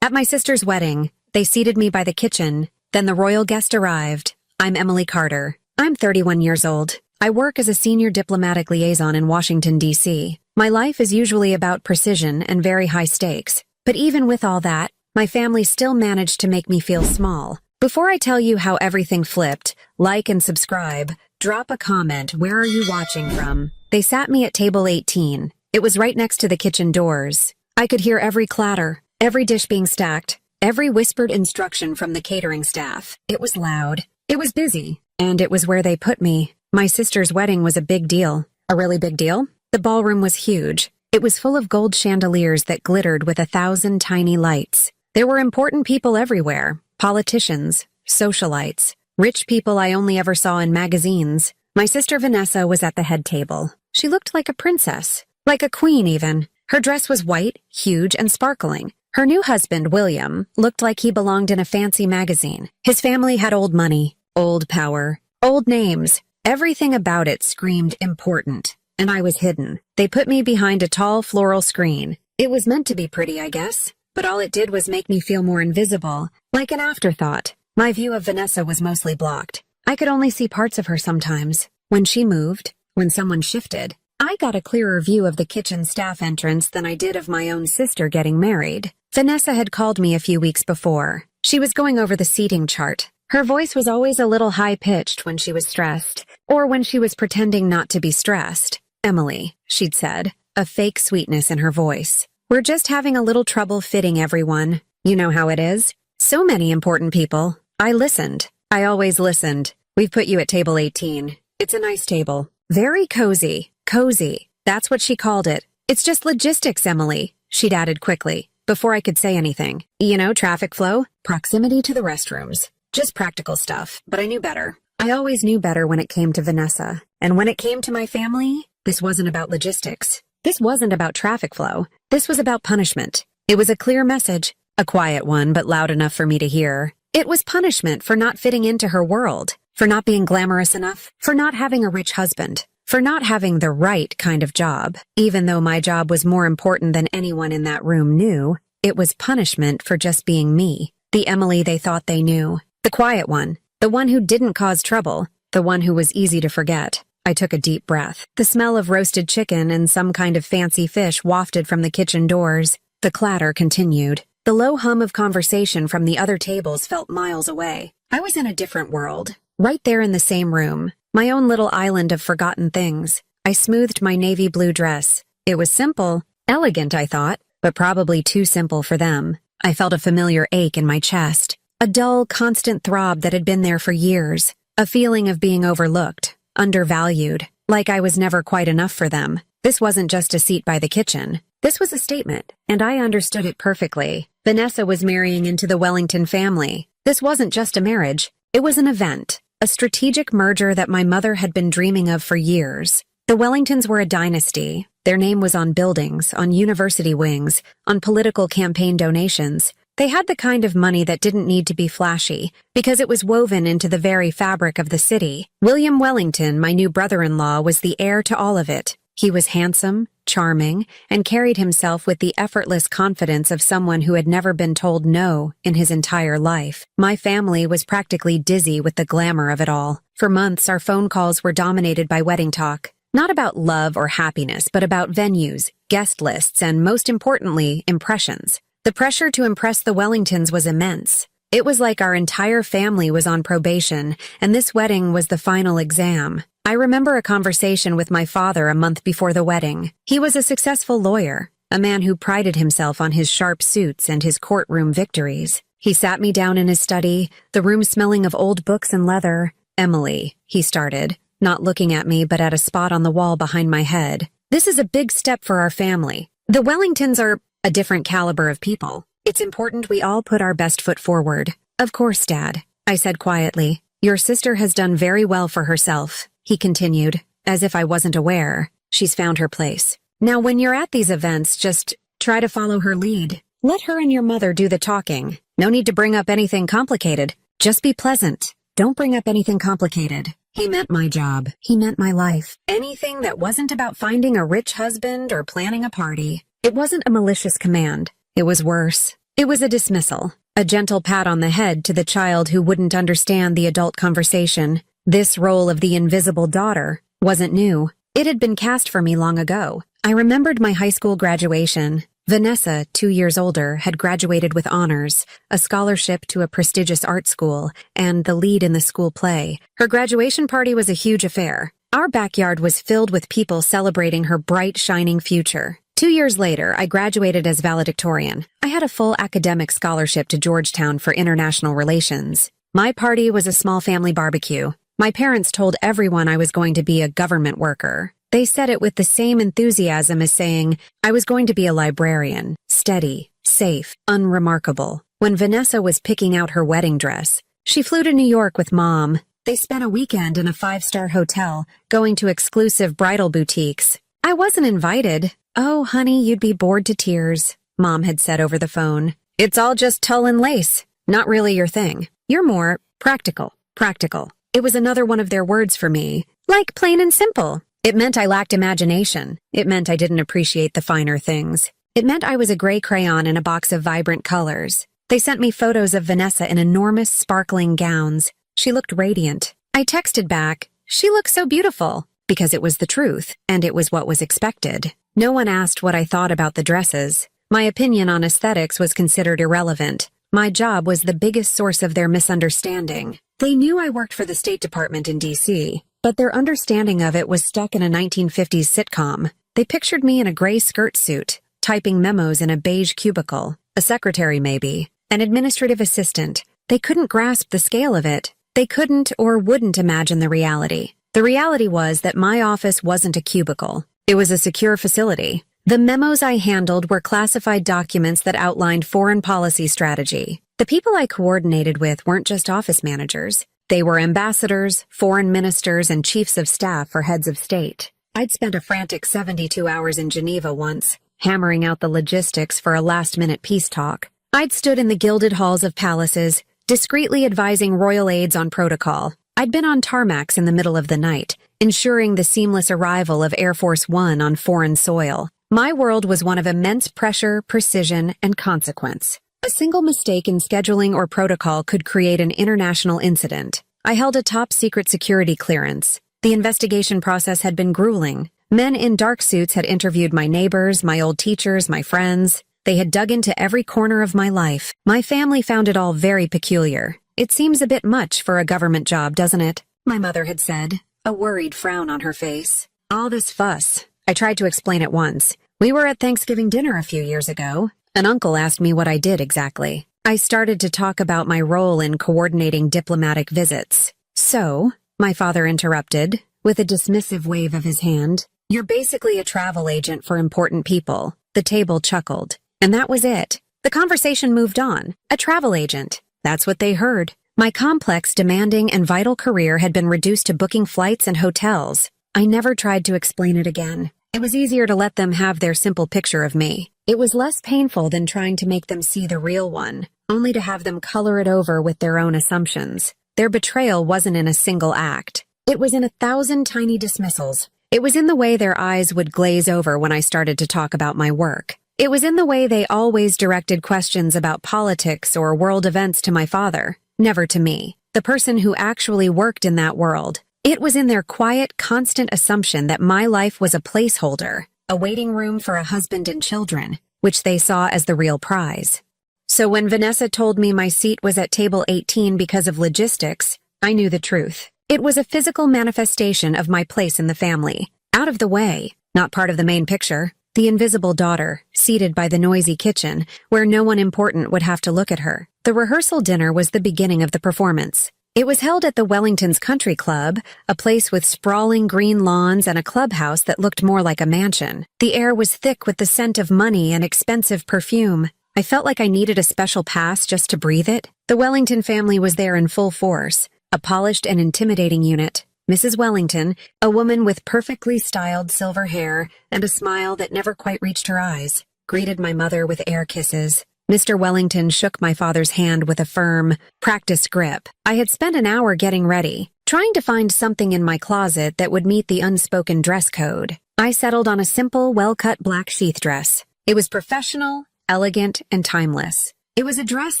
At my sister's wedding, they seated me by the kitchen. Then the royal guest arrived. I'm Emily Carter. I'm 31 years old. I work as a senior diplomatic liaison in Washington, D.C. My life is usually about precision and very high stakes. But even with all that, my family still managed to make me feel small. Before I tell you how everything flipped, like and subscribe, drop a comment. Where are you watching from? They sat me at table 18. It was right next to the kitchen doors. I could hear every clatter, every dish being stacked, every whispered instruction from the catering staff. It was loud. It was busy. And it was where they put me. My sister's wedding was a big deal. A really big deal? The ballroom was huge. It was full of gold chandeliers that glittered with 1,000 tiny lights. There were important people everywhere. Politicians, socialites, rich people I only ever saw in magazines. My sister Vanessa was at the head table. She looked like a princess, like a queen even. Her dress was white, huge, and sparkling. Her new husband, William, looked like he belonged in a fancy magazine. His family had old money, old power, old names. Everything about it screamed important, and I was hidden. They put me behind a tall floral screen. It was meant to be pretty, I guess, but all it did was make me feel more invisible, like an afterthought. My view of Vanessa was mostly blocked. I could only see parts of her sometimes. When she moved, when someone shifted, I got a clearer view of the kitchen staff entrance than I did of my own sister getting married. Vanessa had called me a few weeks before. She was going over the seating chart. Her voice was always a little high-pitched when she was stressed, or when she was pretending not to be stressed. "Emily," she'd said, a fake sweetness in her voice. "We're just having a little trouble fitting everyone. You know how it is. So many important people." I listened. I always listened. "We've put you at table 18. It's a nice table. Very cozy. Cozy. That's what she called it. It's just logistics, Emily," she'd added quickly, before I could say anything. "You know, traffic flow, proximity to the restrooms. Just practical stuff." But I knew better. I always knew better when it came to Vanessa. And when it came to my family, this wasn't about logistics. This wasn't about traffic flow. This was about punishment. It was a clear message, a quiet one, but loud enough for me to hear. It was punishment for not fitting into her world, for not being glamorous enough, for not having a rich husband, for not having the right kind of job. Even though my job was more important than anyone in that room knew, it was punishment for just being me, the Emily they thought they knew. The quiet one, the one who didn't cause trouble, the one who was easy to forget. I took a deep breath. The smell of roasted chicken and some kind of fancy fish wafted from the kitchen doors. The clatter continued. The low hum of conversation from the other tables felt miles away. I was in a different world, right there in the same room, my own little island of forgotten things. I smoothed my navy blue dress. It was simple, elegant, I thought, but probably too simple for them. I felt a familiar ache in my chest. A dull, constant throb that had been there for years. A feeling of being overlooked, undervalued, like I was never quite enough for them. This wasn't just a seat by the kitchen. This was a statement, and I understood it perfectly. Vanessa was marrying into the Wellington family. This wasn't just a marriage. It was an event, a strategic merger that my mother had been dreaming of for years. The Wellingtons were a dynasty. Their name was on buildings, on university wings, on political campaign donations. They had the kind of money that didn't need to be flashy, because it was woven into the very fabric of the city. William Wellington, my new brother-in-law, was the heir to all of it. He was handsome, charming, and carried himself with the effortless confidence of someone who had never been told no in his entire life. My family was practically dizzy with the glamour of it all. For months, our phone calls were dominated by wedding talk. Not about love or happiness, but about venues, guest lists, and most importantly, impressions. The pressure to impress the Wellingtons was immense. It was like our entire family was on probation, and this wedding was the final exam. I remember a conversation with my father a month before the wedding. He was a successful lawyer, a man who prided himself on his sharp suits and his courtroom victories. He sat me down in his study, the room smelling of old books and leather. "Emily," he started, not looking at me but at a spot on the wall behind my head. "This is a big step for our family. The Wellingtons are a different caliber of people. It's important we all put our best foot forward." "Of course, Dad," I said quietly. "Your sister has done very well for herself," he continued, as if I wasn't aware. "She's found her place. Now, when you're at these events, just try to follow her lead. Let her and your mother do the talking. No need to bring up anything complicated. Just be pleasant. Don't bring up anything complicated." He meant my job. He meant my life. Anything that wasn't about finding a rich husband or planning a party. It wasn't a malicious command. It was worse. It was a dismissal, a gentle pat on the head to the child who wouldn't understand the adult conversation. This role of the invisible daughter wasn't new. It had been cast for me long ago. I remembered my high school graduation. Vanessa, 2 years older, had graduated with honors, a scholarship to a prestigious art school, and the lead in the school play. Her graduation party was a huge affair. Our backyard was filled with people celebrating her bright, shining future. 2 years later, I graduated as valedictorian. I had a full academic scholarship to Georgetown for international relations. My party was a small family barbecue. My parents told everyone I was going to be a government worker. They said it with the same enthusiasm as saying I was going to be a librarian, steady, safe, unremarkable. When Vanessa was picking out her wedding dress, she flew to New York with Mom. They spent a weekend in a 5-star hotel, going to exclusive bridal boutiques. I wasn't invited. "Oh, honey, you'd be bored to tears," Mom had said over the phone. "It's all just tulle and lace. Not really your thing. You're more practical." Practical. It was another one of their words for me. Like plain and simple. It meant I lacked imagination. It meant I didn't appreciate the finer things. It meant I was a gray crayon in a box of vibrant colors. They sent me photos of Vanessa in enormous, sparkling gowns. She looked radiant. I texted back, "She looks so beautiful," because it was the truth, and it was what was expected. No one asked what I thought about the dresses. My opinion on aesthetics was considered irrelevant. My job was the biggest source of their misunderstanding. They knew I worked for the State Department in D.C., but their understanding of it was stuck in a 1950s sitcom. They pictured me in a gray skirt suit, typing memos in a beige cubicle, a secretary maybe, an administrative assistant. They couldn't grasp the scale of it. They couldn't or wouldn't imagine the reality. The reality was that my office wasn't a cubicle. It was a secure facility. The memos I handled were classified documents that outlined foreign policy strategy. The people I coordinated with weren't just office managers. They were ambassadors, foreign ministers, and chiefs of staff for heads of state. I'd spent a frantic 72 hours in Geneva once, hammering out the logistics for a last-minute peace talk. I'd stood in the gilded halls of palaces, discreetly advising royal aides on protocol. I'd been on tarmacs in the middle of the night, ensuring the seamless arrival of Air Force One on foreign soil. My world was one of immense pressure, precision, and consequence. A single mistake in scheduling or protocol could create an international incident. I held a top-secret security clearance. The investigation process had been grueling. Men in dark suits had interviewed my neighbors, my old teachers, my friends. They had dug into every corner of my life. My family found it all very peculiar. "It seems a bit much for a government job, doesn't it?" my mother had said, a worried frown on her face. "All this fuss." I tried to explain it once. "We were at Thanksgiving dinner a few years ago. An uncle asked me what I did exactly. I started to talk about my role in coordinating diplomatic visits." "So," my father interrupted, with a dismissive wave of his hand, "you're basically a travel agent for important people." The table chuckled. And that was it. The conversation moved on. A travel agent. That's what they heard. My complex, demanding, and vital career had been reduced to booking flights and hotels. I never tried to explain it again. It was easier to let them have their simple picture of me. It was less painful than trying to make them see the real one, only to have them color it over with their own assumptions. Their betrayal wasn't in a single act. It was in 1,000 tiny dismissals. It was in the way their eyes would glaze over when I started to talk about my work. It was in the way they always directed questions about politics or world events to my father, never to me, the person who actually worked in that world. It was in their quiet, constant assumption that my life was a placeholder, a waiting room for a husband and children, which they saw as the real prize. So when Vanessa told me my seat was at table 18 because of logistics, I knew the truth. It was a physical manifestation of my place in the family, out of the way, not part of the main picture. The invisible daughter, seated by the noisy kitchen, where no one important would have to look at her. The rehearsal dinner was the beginning of the performance. It was held at the Wellington's Country Club, a place with sprawling green lawns and a clubhouse that looked more like a mansion. The air was thick with the scent of money and expensive perfume. I felt like I needed a special pass just to breathe it. The Wellington family was there in full force, a polished and intimidating unit. Mrs. Wellington, a woman with perfectly styled silver hair and a smile that never quite reached her eyes, greeted my mother with air kisses. Mr. Wellington shook my father's hand with a firm, practiced grip. I had spent an hour getting ready, trying to find something in my closet that would meet the unspoken dress code. I settled on a simple, well-cut black sheath dress. It was professional, elegant, and timeless. It was a dress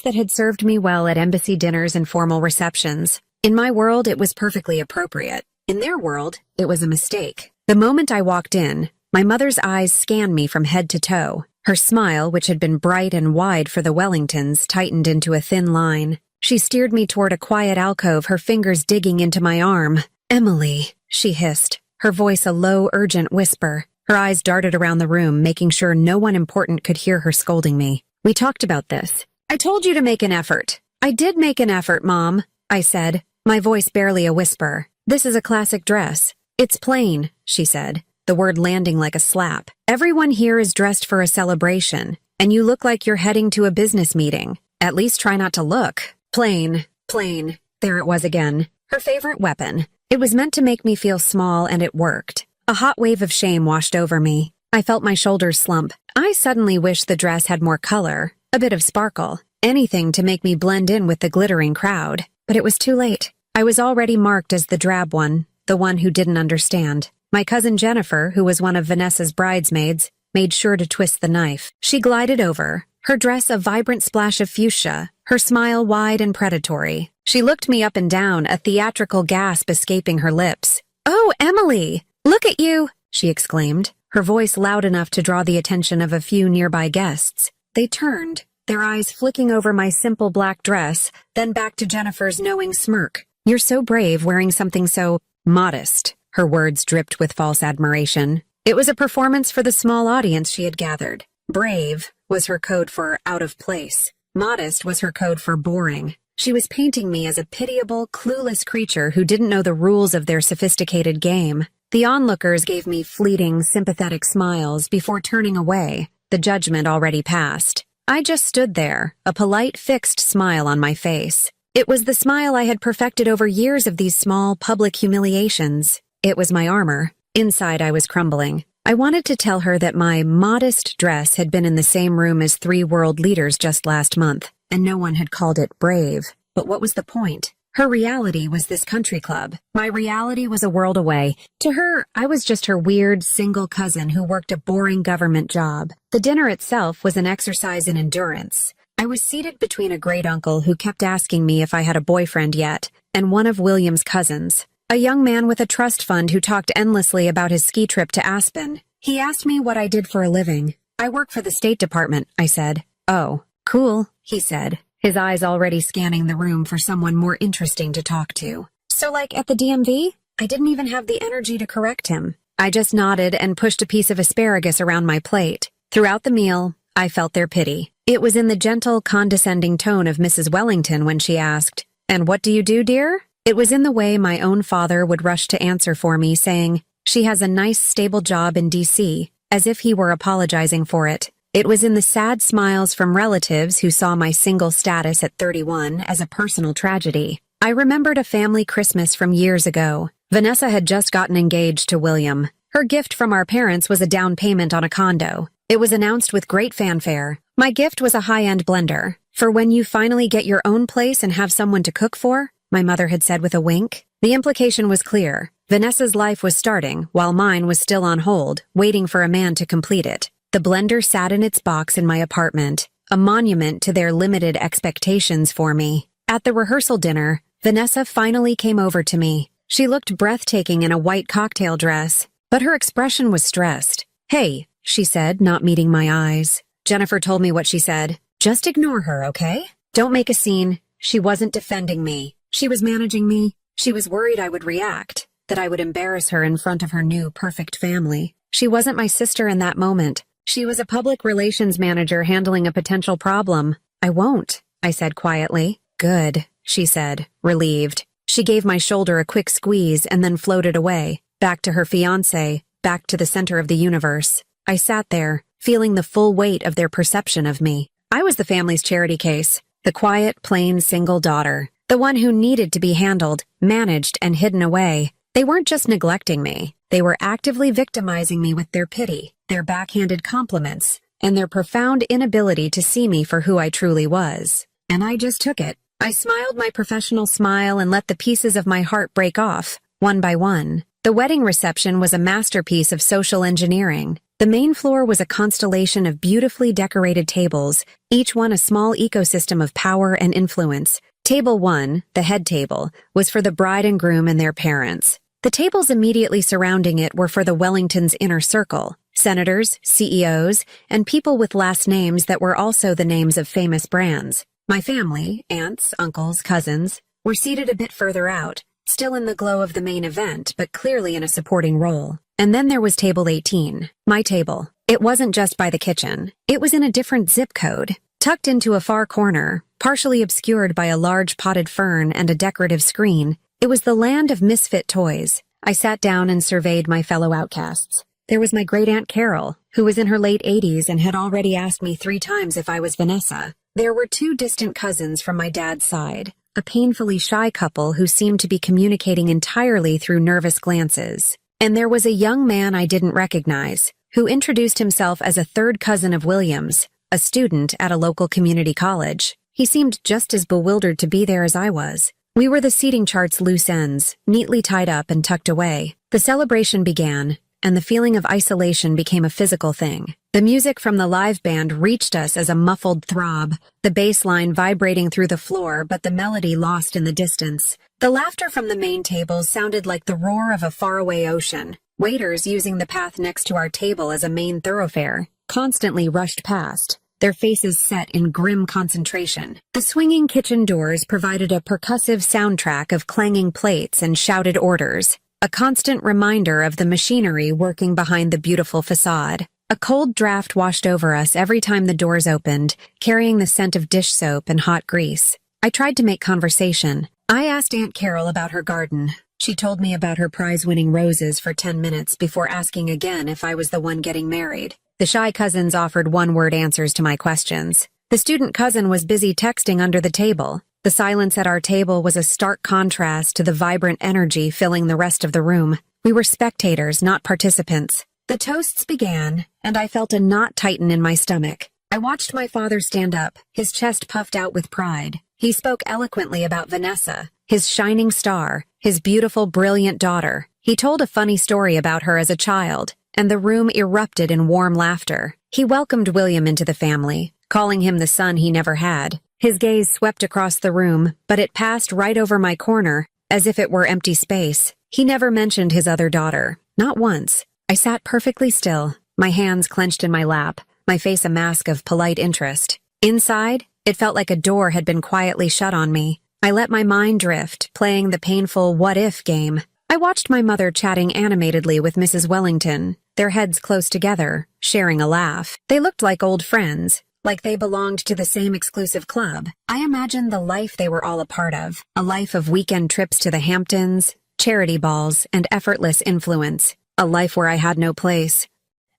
that had served me well at embassy dinners and formal receptions. In my world, it was perfectly appropriate. In their world, it was a mistake. The moment I walked in, my mother's eyes scanned me from head to toe. Her smile, which had been bright and wide for the Wellingtons, tightened into a thin line. She steered me toward a quiet alcove, her fingers digging into my arm. "Emily," she hissed, her voice a low, urgent whisper. Her eyes darted around the room, making sure no one important could hear her scolding me. "We talked about this. I told you to make an effort." "I did make an effort, Mom," I said, my voice barely a whisper. "This is a classic dress. It's plain," she said, the word landing like a slap. "Everyone here is dressed for a celebration, and you look like you're heading to a business meeting. At least try not to look. Plain, plain." There it was again. Her favorite weapon. It was meant to make me feel small, and it worked. A hot wave of shame washed over me. I felt my shoulders slump. I suddenly wished the dress had more color, a bit of sparkle, anything to make me blend in with the glittering crowd. But it was too late. I was already marked as the drab one, the one who didn't understand. My cousin Jennifer, who was one of Vanessa's bridesmaids, made sure to twist the knife. She glided over, her dress a vibrant splash of fuchsia, her smile wide and predatory. She looked me up and down, a theatrical gasp escaping her lips. "Oh, Emily! Look at you!" she exclaimed, her voice loud enough to draw the attention of a few nearby guests. They turned, their eyes flicking over my simple black dress, then back to Jennifer's knowing smirk. "You're so brave wearing something so modest." Her words dripped with false admiration. It was a performance for the small audience she had gathered. Brave was her code for out of place. Modest was her code for boring. She was painting me as a pitiable, clueless creature who didn't know the rules of their sophisticated game. The onlookers gave me fleeting, sympathetic smiles before turning away, the judgment already passed. I just stood there, a polite, fixed smile on my face. It was the smile I had perfected over years of these small, public humiliations. It was my armor. Inside, I was crumbling. I wanted to tell her that my modest dress had been in the same room as 3 world leaders just last month, and no one had called it brave. But what was the point? Her reality was this country club. My reality was a world away. To her, I was just her weird, single cousin who worked a boring government job. The dinner itself was an exercise in endurance. I was seated between a great uncle who kept asking me if I had a boyfriend yet, and one of William's cousins, a young man with a trust fund who talked endlessly about his ski trip to Aspen. He asked me what I did for a living. "I work for the State Department," I said. "Oh, cool," he said, his eyes already scanning the room for someone more interesting to talk to. "So like at the DMV?" I didn't even have the energy to correct him. I just nodded and pushed a piece of asparagus around my plate. Throughout the meal, I felt their pity. It was in the gentle, condescending tone of Mrs. Wellington when she asked, "And what do you do, dear?" It was in the way my own father would rush to answer for me, saying, "She has a nice, stable job in D.C., as if he were apologizing for it. It was in the sad smiles from relatives who saw my single status at 31 as a personal tragedy. I remembered a family Christmas from years ago. Vanessa had just gotten engaged to William. Her gift from our parents was a down payment on a condo. It was announced with great fanfare. My gift was a high-end blender. "For when you finally get your own place and have someone to cook for," my mother had said with a wink. The implication was clear. Vanessa's life was starting, while mine was still on hold, waiting for a man to complete it. The blender sat in its box in my apartment, a monument to their limited expectations for me. At the rehearsal dinner, Vanessa finally came over to me. She looked breathtaking in a white cocktail dress, but her expression was stressed. "Hey," she said, not meeting my eyes. Jennifer told me what she said. "Just ignore her, okay? Don't make a scene." She wasn't defending me. She was managing me. She was worried I would react, that I would embarrass her in front of her new, perfect family. She wasn't my sister in that moment. She was a public relations manager handling a potential problem. "I won't," I said quietly. "Good," she said, relieved. She gave my shoulder a quick squeeze and then floated away, back to her fiancé, back to the center of the universe. I sat there, feeling the full weight of their perception of me. I was the family's charity case, the quiet, plain, single daughter, the one who needed to be handled, managed, and hidden away. They weren't just neglecting me. They were actively victimizing me with their pity, their backhanded compliments, and their profound inability to see me for who I truly was. And I just took it. I smiled my professional smile and let the pieces of my heart break off, one by one. The wedding reception was a masterpiece of social engineering. The main floor was a constellation of beautifully decorated tables, each one a small ecosystem of power and influence. Table 1, the head table, was for the bride and groom and their parents. The tables immediately surrounding it were for the Wellingtons' inner circle, senators, CEOs, and people with last names that were also the names of famous brands. My family, aunts, uncles, cousins, were seated a bit further out, still in the glow of the main event, but clearly in a supporting role. And then there was table 18, my table. It wasn't just by the kitchen. It was in a different zip code, tucked into a far corner, partially obscured by a large potted fern and a decorative screen. It was the land of misfit toys. I sat down and surveyed my fellow outcasts. There was my great-aunt Carol, who was in her late 80s and had already asked me 3 times if I was Vanessa. There were 2 distant cousins from my dad's side, a painfully shy couple who seemed to be communicating entirely through nervous glances. And there was a young man I didn't recognize, who introduced himself as a 3rd cousin of William's, a student at a local community college. He seemed just as bewildered to be there as I was. We were the seating chart's loose ends, neatly tied up and tucked away. The celebration began, and the feeling of isolation became a physical thing. The music from the live band reached us as a muffled throb, the bass line vibrating through the floor but the melody lost in the distance. The laughter from the main tables sounded like the roar of a faraway ocean. Waiters using the path next to our table as a main thoroughfare constantly rushed past, their faces set in grim concentration. The swinging kitchen doors provided a percussive soundtrack of clanging plates and shouted orders, a constant reminder of the machinery working behind the beautiful facade. A cold draft washed over us every time the doors opened, carrying the scent of dish soap and hot grease. I tried to make conversation. I asked Aunt Carol about her garden. She told me about her prize-winning roses for 10 minutes before asking again if I was the one getting married. The shy cousins offered one-word answers to my questions. The student cousin was busy texting under the table. The silence at our table was a stark contrast to the vibrant energy filling the rest of the room. We were spectators, not participants. The toasts began, and I felt a knot tighten in my stomach. I watched my father stand up, his chest puffed out with pride. He spoke eloquently about Vanessa, his shining star, his beautiful, brilliant daughter. He told a funny story about her as a child, and the room erupted in warm laughter. He welcomed William into the family, calling him the son he never had. His gaze swept across the room, but it passed right over my corner, as if it were empty space. He never mentioned his other daughter, not once. I sat perfectly still, my hands clenched in my lap, my face a mask of polite interest. Inside, it felt like a door had been quietly shut on me. I let my mind drift, playing the painful what-if game. I watched my mother chatting animatedly with Mrs. Wellington, their heads close together, sharing a laugh. They looked like old friends, like they belonged to the same exclusive club. I imagined the life they were all a part of, a life of weekend trips to the Hamptons, charity balls, and effortless influence, a life where I had no place.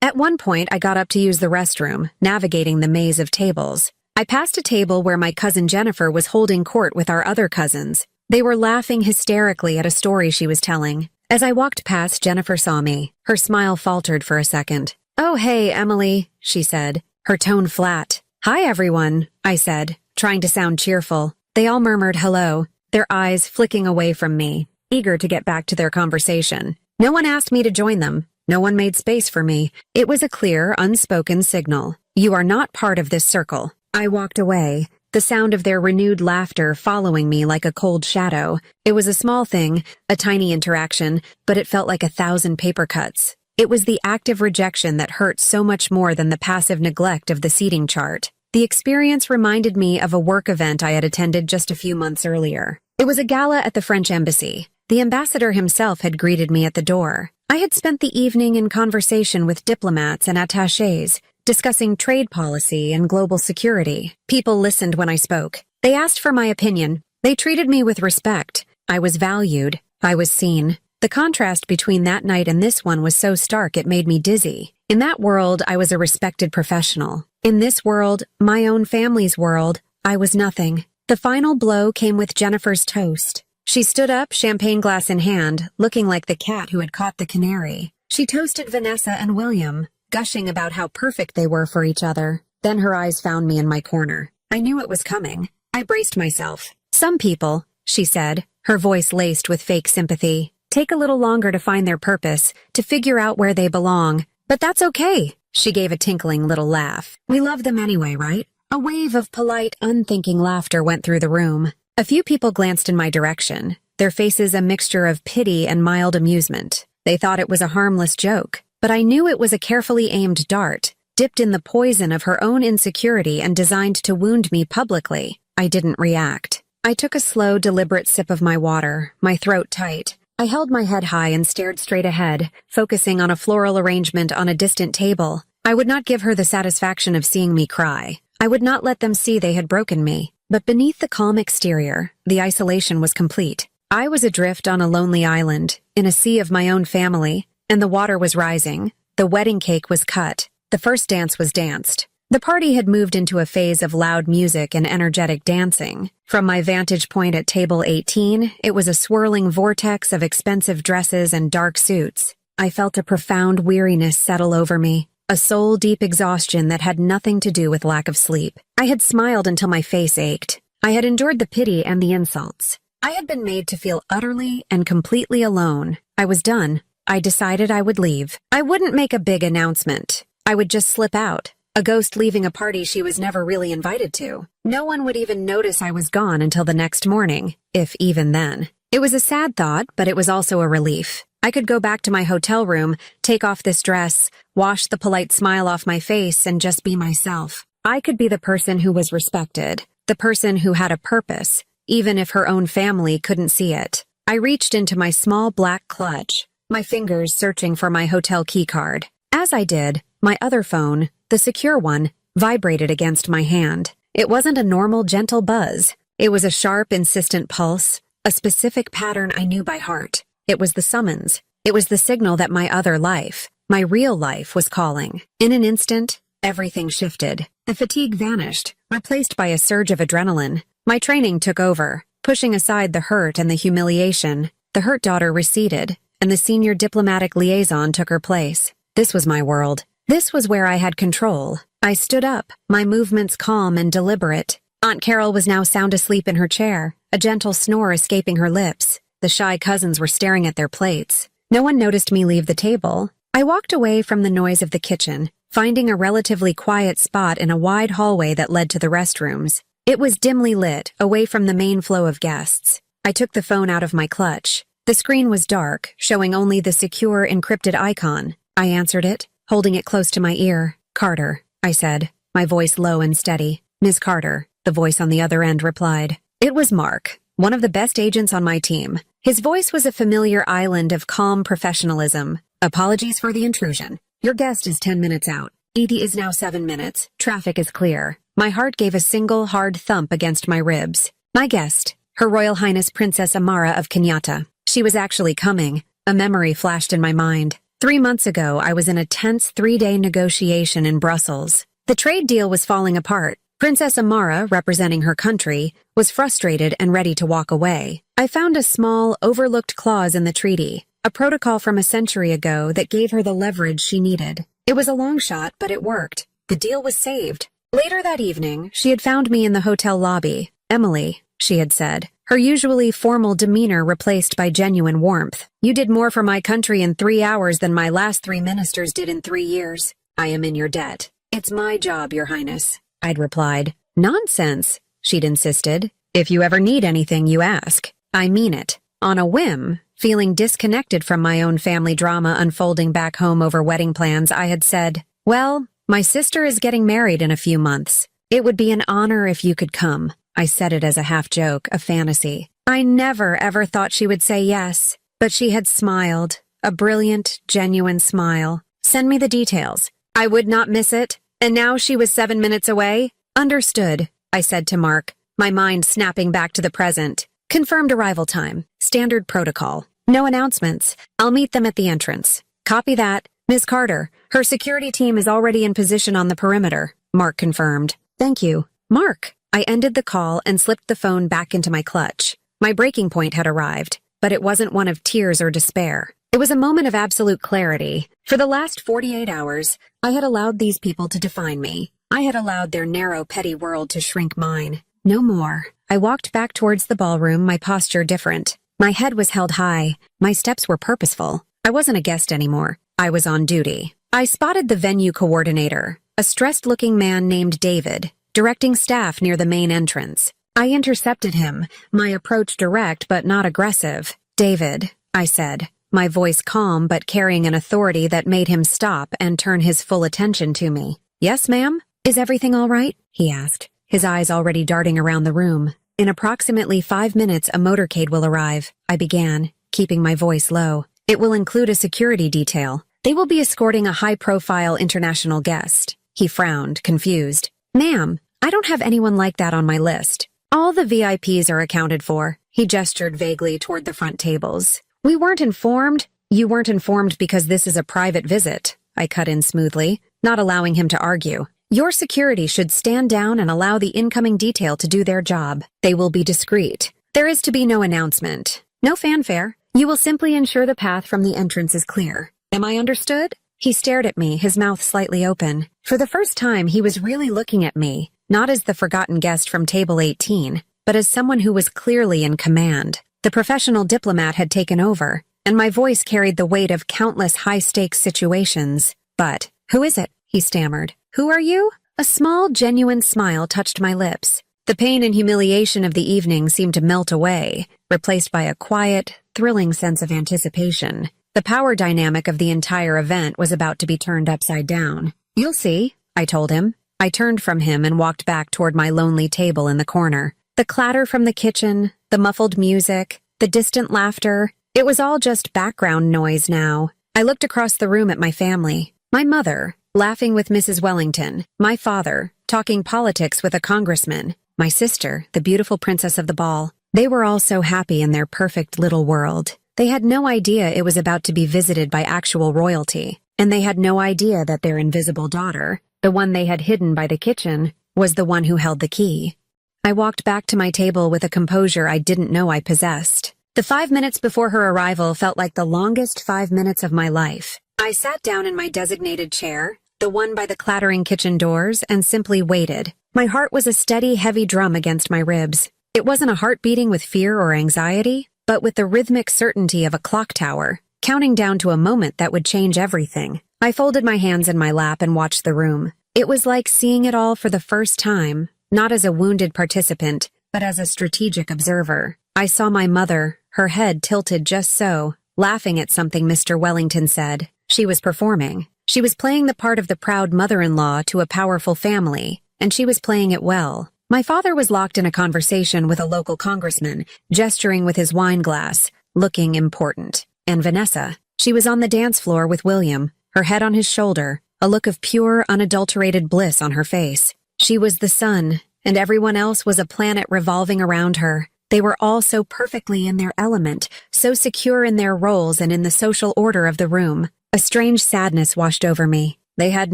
At one point, I got up to use the restroom, navigating the maze of tables. I passed a table where my cousin Jennifer was holding court with our other cousins. They were laughing hysterically at a story she was telling. As I walked past, Jennifer saw me. Her smile faltered for a second. "Oh, hey, Emily," she said, her tone flat. "Hi, everyone," I said, trying to sound cheerful. They all murmured hello, their eyes flicking away from me, eager to get back to their conversation. No one asked me to join them. No one made space for me. It was a clear, unspoken signal. You are not part of this circle. I walked away, the sound of their renewed laughter following me like a cold shadow. It was a small thing, a tiny interaction, but it felt like 1,000 paper cuts. It was the active rejection that hurt so much more than the passive neglect of the seating chart. The experience reminded me of a work event I had attended just a few months earlier. It was a gala at the French embassy. The ambassador himself had greeted me at the door. I had spent the evening in conversation with diplomats and attachés, discussing trade policy and global security. People listened when I spoke. They asked for my opinion. They treated me with respect. I was valued. I was seen. The contrast between that night and this one was so stark it made me dizzy. In that world, I was a respected professional. In this world, my own family's world, I was nothing. The final blow came with Jennifer's toast. She stood up, champagne glass in hand, looking like the cat who had caught the canary. She toasted Vanessa and William, gushing about how perfect they were for each other. Then her eyes found me in my corner. I knew it was coming. I braced myself. "Some people," she said, her voice laced with fake sympathy, "take a little longer to find their purpose, to figure out where they belong. But that's okay. She gave a tinkling little laugh. We love them anyway, right? A wave of polite, unthinking laughter went through the room. A few people glanced in my direction, their faces a mixture of pity and mild amusement. They thought it was a harmless joke, but I knew it was a carefully aimed dart, dipped in the poison of her own insecurity and designed to wound me publicly. I didn't react. I took a slow, deliberate sip of my water, my throat tight. I held my head high and stared straight ahead, focusing on a floral arrangement on a distant table. I would not give her the satisfaction of seeing me cry. I would not let them see they had broken me. But beneath the calm exterior, the isolation was complete. I was adrift on a lonely island, in a sea of my own family, and the water was rising. The wedding cake was cut. The first dance was danced. The party had moved into a phase of loud music and energetic dancing. From my vantage point at table 18, it was a swirling vortex of expensive dresses and dark suits. I felt a profound weariness settle over me, a soul-deep exhaustion that had nothing to do with lack of sleep. I had smiled until my face ached. I had endured the pity and the insults. I had been made to feel utterly and completely alone. I was done. I decided I would leave. I wouldn't make a big announcement. I would just slip out. A ghost leaving a party she was never really invited to. No one would even notice I was gone until the next morning, if even then. It was a sad thought, but it was also a relief. I could go back to my hotel room, take off this dress, wash the polite smile off my face, and just be myself. I could be the person who was respected, the person who had a purpose, even if her own family couldn't see it. I reached into my small black clutch, my fingers searching for my hotel keycard. As I did, my other phone, the secure one, vibrated against my hand. It wasn't a normal, gentle buzz. It was a sharp, insistent pulse, a specific pattern I knew by heart. It was the summons. It was the signal that my other life, my real life, was calling. In an instant, everything shifted. The fatigue vanished, replaced by a surge of adrenaline. My training took over, pushing aside the hurt and the humiliation. The hurt daughter receded, and the senior diplomatic liaison took her place. This was my world. This was where I had control. I stood up, my movements calm and deliberate. Aunt Carol was now sound asleep in her chair, a gentle snore escaping her lips. The shy cousins were staring at their plates. No one noticed me leave the table. I walked away from the noise of the kitchen, finding a relatively quiet spot in a wide hallway that led to the restrooms. It was dimly lit, away from the main flow of guests. I took the phone out of my clutch. The screen was dark, showing only the secure, encrypted icon. I answered it, holding it close to my ear. "Carter," I said, my voice low and steady. "Ms. Carter," the voice on the other end replied. It was Mark, one of the best agents on my team. His voice was a familiar island of calm professionalism. "Apologies for the intrusion. Your guest is 10 minutes out. ED is now 7 minutes. Traffic is clear." My heart gave a single hard thump against my ribs. My guest, Her Royal Highness Princess Amara of Kenyatta. She was actually coming. A memory flashed in my mind. 3 months ago, I was in a tense 3-day negotiation in Brussels. The trade deal was falling apart. Princess Amara, representing her country, was frustrated and ready to walk away. I found a small, overlooked clause in the treaty, a protocol from a century ago that gave her the leverage she needed. It was a long shot, but it worked. The deal was saved. Later that evening, she had found me in the hotel lobby. "Emily," she had said, her usually formal demeanor replaced by genuine warmth. "You did more for my country in 3 hours than my last 3 ministers did in 3 years. I am in your debt." "It's my job, Your Highness," I'd replied. "Nonsense," she'd insisted. "If you ever need anything, you ask. I mean it." On a whim, feeling disconnected from my own family drama unfolding back home over wedding plans, I had said, "Well, my sister is getting married in a few months. It would be an honor if you could come." I said it as a half-joke, a fantasy. I never, ever thought she would say yes, but she had smiled, a brilliant, genuine smile. "Send me the details. I would not miss it." And now she was 7 minutes away? "Understood," I said to Mark, my mind snapping back to the present. "Confirmed arrival time. Standard protocol. No announcements. I'll meet them at the entrance." "Copy that. Ms. Carter, her security team is already in position on the perimeter," Mark confirmed. "Thank you." "Mark." I ended the call and slipped the phone back into my clutch. My breaking point had arrived, but it wasn't one of tears or despair. It was a moment of absolute clarity. For the last 48 hours, I had allowed these people to define me. I had allowed their narrow, petty world to shrink mine. No more. I walked back towards the ballroom, my posture different. My head was held high. My steps were purposeful. I wasn't a guest anymore. I was on duty. I spotted the venue coordinator, a stressed-looking man named David, directing staff near the main entrance. I intercepted him, my approach direct but not aggressive. "David," I said, my voice calm but carrying an authority that made him stop and turn his full attention to me. "Yes, ma'am? Is everything all right?" he asked, his eyes already darting around the room. "In approximately 5 minutes, a motorcade will arrive," I began, keeping my voice low. "It will include a security detail. They will be escorting a high-profile international guest." He frowned, confused. "Ma'am, I don't have anyone like that on my list. All the VIPs are accounted for." He gestured vaguely toward the front tables. "We weren't informed." "You weren't informed because this is a private visit," I cut in smoothly, not allowing him to argue. "Your security should stand down and allow the incoming detail to do their job. They will be discreet. There is to be no announcement, no fanfare. You will simply ensure the path from the entrance is clear. Am I understood?" He stared at me, his mouth slightly open. For the first time, he was really looking at me, not as the forgotten guest from table 18, but as someone who was clearly in command. The professional diplomat had taken over, and my voice carried the weight of countless high-stakes situations. "But, who is it?" he stammered. "Who are you?" A small, genuine smile touched my lips. The pain and humiliation of the evening seemed to melt away, replaced by a quiet, thrilling sense of anticipation. The power dynamic of the entire event was about to be turned upside down. "You'll see," I told him. I turned from him and walked back toward my lonely table in the corner. The clatter from the kitchen, the muffled music, the distant laughter, it was all just background noise now. I looked across the room at my family. My mother, laughing with Mrs. Wellington. My father, talking politics with a congressman. My sister, the beautiful princess of the ball. They were all so happy in their perfect little world. They had no idea it was about to be visited by actual royalty, and they had no idea that their invisible daughter, the one they had hidden by the kitchen, was the one who held the key. I walked back to my table with a composure I didn't know I possessed. The 5 minutes before her arrival felt like the longest 5 minutes of my life. I sat down in my designated chair, the one by the clattering kitchen doors, and simply waited. My heart was a steady, heavy drum against my ribs. It wasn't a heart beating with fear or anxiety, but with the rhythmic certainty of a clock tower, counting down to a moment that would change everything. I folded my hands in my lap and watched the room. It was like seeing it all for the first time, not as a wounded participant, but as a strategic observer. I saw my mother, her head tilted just so, laughing at something Mr. Wellington said. She was performing. She was playing the part of the proud mother-in-law to a powerful family, and she was playing it well. My father was locked in a conversation with a local congressman, gesturing with his wine glass, looking important. And Vanessa, she was on the dance floor with William, her head on his shoulder, a look of pure, unadulterated bliss on her face. She was the sun, and everyone else was a planet revolving around her. They were all so perfectly in their element, so secure in their roles and in the social order of the room. A strange sadness washed over me. They had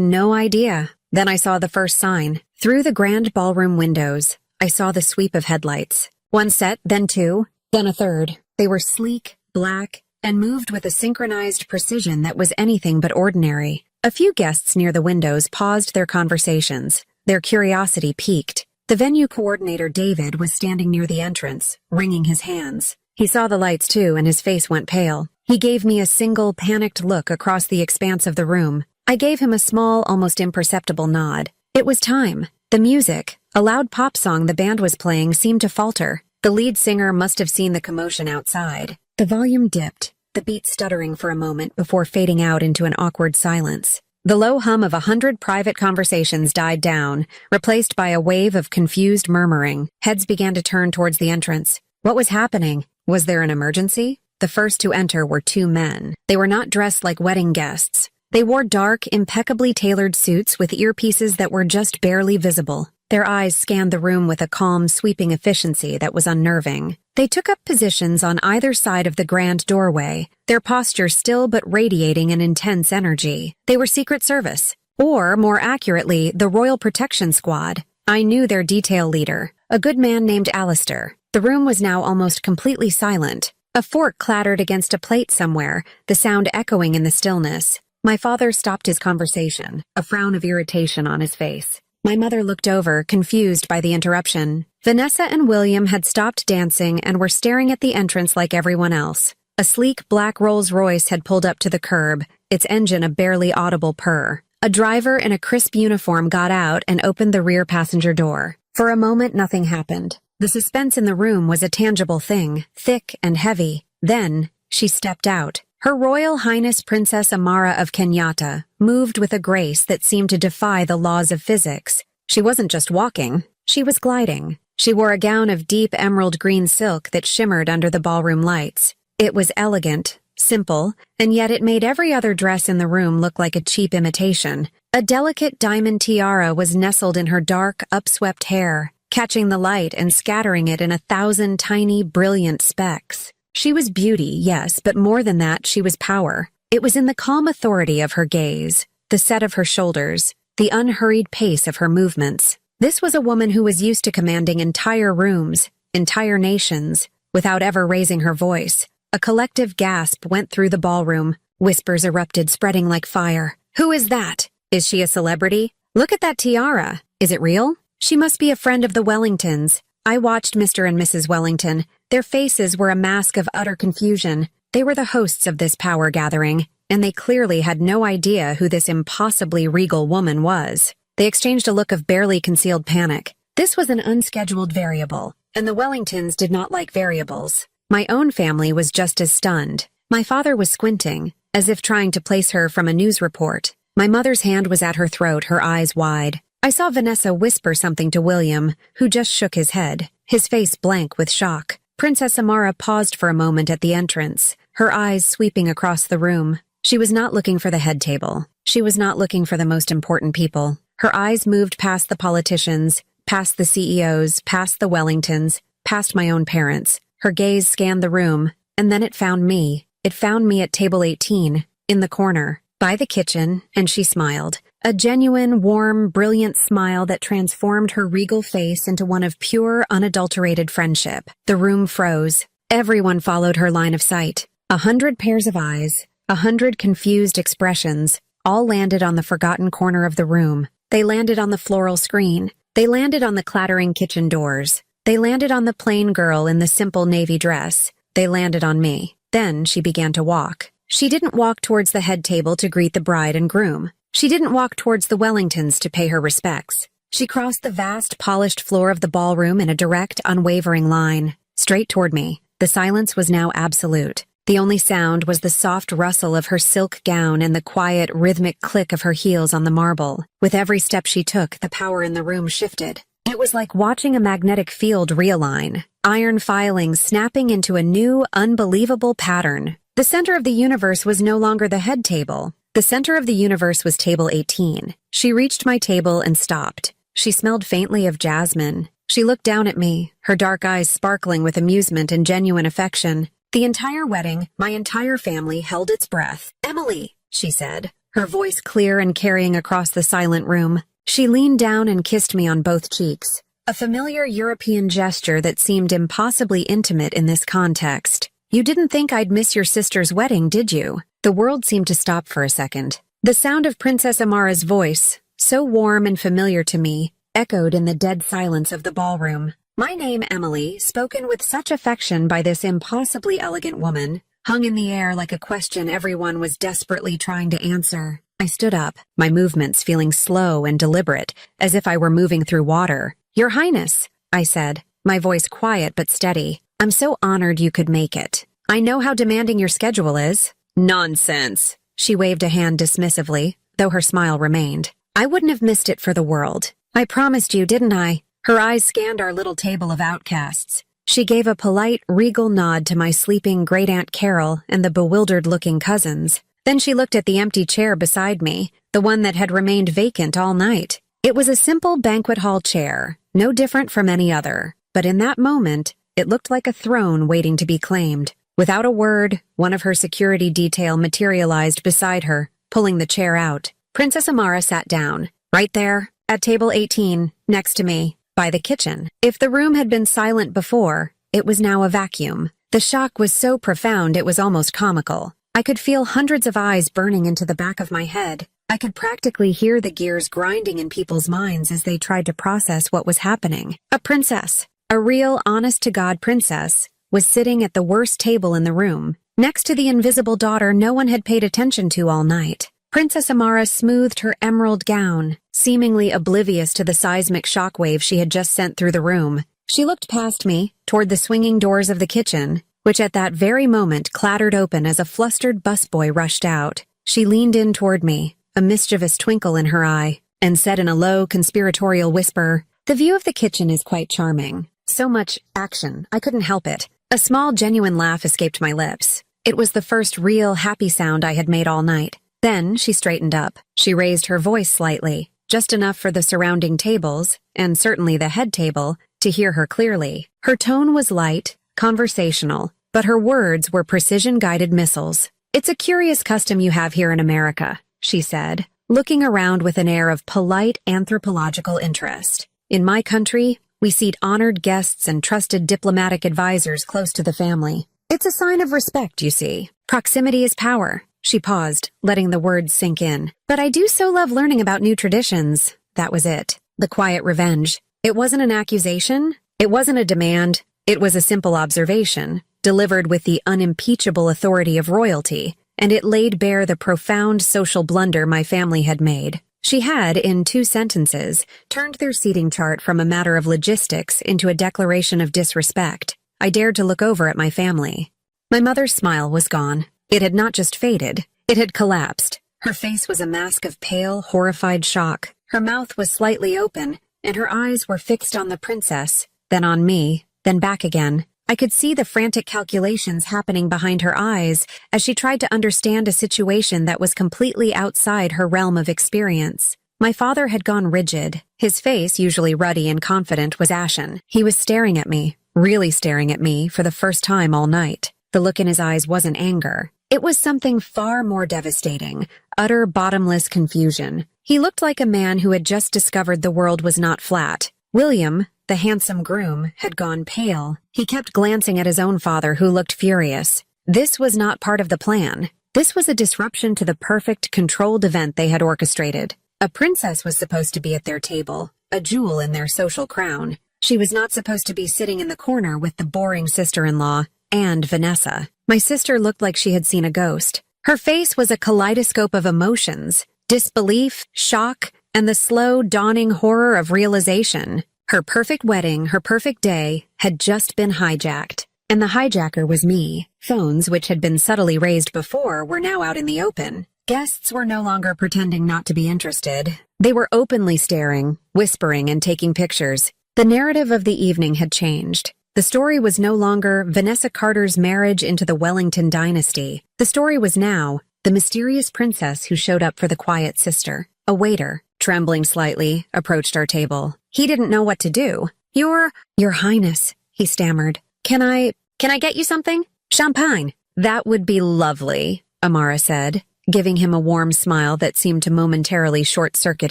no idea. Then I saw the first sign. Through the grand ballroom windows, I saw the sweep of headlights. One set, then two, then a third. They were sleek, black, and moved with a synchronized precision that was anything but ordinary. A few guests near the windows paused their conversations. Their curiosity piqued. The venue coordinator, David, was standing near the entrance, wringing his hands. He saw the lights too, and his face went pale. He gave me a single, panicked look across the expanse of the room. I gave him a small, almost imperceptible nod. It was time. The music, a loud pop song the band was playing, seemed to falter. The lead singer must have seen the commotion outside. The volume dipped, the beat stuttering for a moment before fading out into an awkward silence. The low hum of 100 private conversations died down, replaced by a wave of confused murmuring. Heads began to turn towards the entrance. What was happening? Was there an emergency? The first to enter were two men. They were not dressed like wedding guests. They wore dark, impeccably tailored suits with earpieces that were just barely visible. Their eyes scanned the room with a calm, sweeping efficiency that was unnerving. They took up positions on either side of the grand doorway, their posture still but radiating an intense energy. They were Secret Service, or, more accurately, the Royal Protection Squad. I knew their detail leader, a good man named Alistair. The room was now almost completely silent. A fork clattered against a plate somewhere, the sound echoing in the stillness. My father stopped his conversation, a frown of irritation on his face. My mother looked over, confused by the interruption. Vanessa and William had stopped dancing and were staring at the entrance like everyone else. A sleek black Rolls-Royce had pulled up to the curb, its engine a barely audible purr. A driver in a crisp uniform got out and opened the rear passenger door. For a moment, nothing happened. The suspense in the room was a tangible thing, thick and heavy. Then, she stepped out. Her Royal Highness Princess Amara of Kenyatta moved with a grace that seemed to defy the laws of physics. She wasn't just walking, she was gliding. She wore a gown of deep emerald green silk that shimmered under the ballroom lights. It was elegant, simple, and yet it made every other dress in the room look like a cheap imitation. A delicate diamond tiara was nestled in her dark, upswept hair, catching the light and scattering it in 1,000 tiny, brilliant specks. She was beauty, yes, but more than that, she was power. It was in the calm authority of her gaze, the set of her shoulders, the unhurried pace of her movements. This was a woman who was used to commanding entire rooms, entire nations, without ever raising her voice. A collective gasp went through the ballroom. Whispers erupted, spreading like fire. Who is that? Is she a celebrity? Look at that tiara. Is it real? She must be a friend of the Wellingtons. I watched Mr. and Mrs. Wellington. Their faces were a mask of utter confusion. They were the hosts of this power gathering, and they clearly had no idea who this impossibly regal woman was. They exchanged a look of barely concealed panic. This was an unscheduled variable, and the Wellingtons did not like variables. My own family was just as stunned. My father was squinting, as if trying to place her from a news report. My mother's hand was at her throat, her eyes wide. I saw Vanessa whisper something to William, who just shook his head, his face blank with shock. Princess Amara paused for a moment at the entrance, her eyes sweeping across the room. She was not looking for the head table. She was not looking for the most important people. Her eyes moved past the politicians, past the CEOs, past the Wellingtons, past my own parents. Her gaze scanned the room, and then it found me. It found me at table 18, in the corner, by the kitchen, and she smiled. A genuine, warm, brilliant smile that transformed her regal face into one of pure, unadulterated friendship. The room froze. Everyone followed her line of sight. 100 pairs of eyes, 100 confused expressions, all landed on the forgotten corner of the room. They landed on the floral screen. They landed on the clattering kitchen doors. They landed on the plain girl in the simple navy dress. They landed on me. Then she began to walk. She didn't walk towards the head table to greet the bride and groom. She didn't walk towards the Wellingtons to pay her respects. She crossed the vast, polished floor of the ballroom in a direct, unwavering line, straight toward me. The silence was now absolute. The only sound was the soft rustle of her silk gown and the quiet, rhythmic click of her heels on the marble. With every step she took, the power in the room shifted. It was like watching a magnetic field realign, iron filings snapping into a new, unbelievable pattern. The center of the universe was no longer the head table. The center of the universe was table 18. She reached my table and stopped. She smelled faintly of jasmine. She looked down at me, her dark eyes sparkling with amusement and genuine affection. The entire wedding, my entire family, held its breath. "Emily," she said, her voice clear and carrying across the silent room. She leaned down and kissed me on both cheeks. A familiar European gesture that seemed impossibly intimate in this context. "You didn't think I'd miss your sister's wedding, did you?" The world seemed to stop for a second. The sound of Princess Amara's voice, so warm and familiar to me, echoed in the dead silence of the ballroom. My name, Emily, spoken with such affection by this impossibly elegant woman, hung in the air like a question everyone was desperately trying to answer. I stood up, my movements feeling slow and deliberate, as if I were moving through water. "Your Highness," I said, my voice quiet but steady, "I'm so honored you could make it. I know how demanding your schedule is." "Nonsense." She waved a hand dismissively, though her smile remained. "I wouldn't have missed it for the world. I promised you, didn't I?" Her eyes scanned our little table of outcasts. She gave a polite, regal nod to my sleeping great-aunt Carol and the bewildered-looking cousins. Then she looked at the empty chair beside me, the one that had remained vacant all night. It was a simple banquet hall chair, no different from any other, but in that moment, it looked like a throne waiting to be claimed. Without a word, one of her security detail materialized beside her, pulling the chair out. Princess Amara sat down, right there, at table 18, next to me, by the kitchen. If the room had been silent before, it was now a vacuum. The shock was so profound it was almost comical. I could feel hundreds of eyes burning into the back of my head. I could practically hear the gears grinding in people's minds as they tried to process what was happening. A princess, a real honest-to-God princess, was sitting at the worst table in the room, next to the invisible daughter no one had paid attention to all night. Princess Amara smoothed her emerald gown, seemingly oblivious to the seismic shockwave she had just sent through the room. She looked past me, toward the swinging doors of the kitchen, which at that very moment clattered open as a flustered busboy rushed out. She leaned in toward me, a mischievous twinkle in her eye, and said in a low, conspiratorial whisper, "The view of the kitchen is quite charming. So much action, I couldn't help it." A small, genuine laugh escaped my lips. It was the first real, happy sound I had made all night. Then she straightened up. She raised her voice slightly, just enough for the surrounding tables, and certainly the head table, to hear her clearly. Her tone was light, conversational, but her words were precision-guided missiles. "It's a curious custom you have here in America," she said, looking around with an air of polite anthropological interest. "In my country, we seat honored guests and trusted diplomatic advisors close to the family. It's a sign of respect, you see. Proximity is power." She paused, letting the words sink in. "But I do so love learning about new traditions." That was it. The quiet revenge. It wasn't an accusation. It wasn't a demand. It was a simple observation, delivered with the unimpeachable authority of royalty, and it laid bare the profound social blunder my family had made. She had, in 2 sentences, turned their seating chart from a matter of logistics into a declaration of disrespect. I dared to look over at my family. My mother's smile was gone. It had not just faded, it had collapsed. Her face was a mask of pale, horrified shock. Her mouth was slightly open, and her eyes were fixed on the princess, then on me, then back again. I could see the frantic calculations happening behind her eyes as she tried to understand a situation that was completely outside her realm of experience. My father had gone rigid. His face, usually ruddy and confident, was ashen. He was staring at me, really staring at me, for the first time all night. The look in his eyes wasn't anger. It was something far more devastating, utter bottomless confusion. He looked like a man who had just discovered the world was not flat. William, the handsome groom, had gone pale. He kept glancing at his own father, who looked furious. This was not part of the plan. This was a disruption to the perfect, controlled event they had orchestrated. A princess was supposed to be at their table, a jewel in their social crown. She was not supposed to be sitting in the corner with the boring sister-in-law and Vanessa. My sister looked like she had seen a ghost. Her face was a kaleidoscope of emotions, disbelief, shock, and the slow, dawning horror of realization. Her perfect wedding, her perfect day, had just been hijacked. And the hijacker was me. Phones, which had been subtly raised before, were now out in the open. Guests were no longer pretending not to be interested. They were openly staring, whispering, and taking pictures. The narrative of the evening had changed. The story was no longer Vanessa Carter's marriage into the Wellington dynasty. The story was now the mysterious princess who showed up for the quiet sister. A waiter, trembling slightly, approached our table. He didn't know what to do. Your Highness," he stammered. Can I get you something? Champagne." "That would be lovely," Amara said, giving him a warm smile that seemed to momentarily short-circuit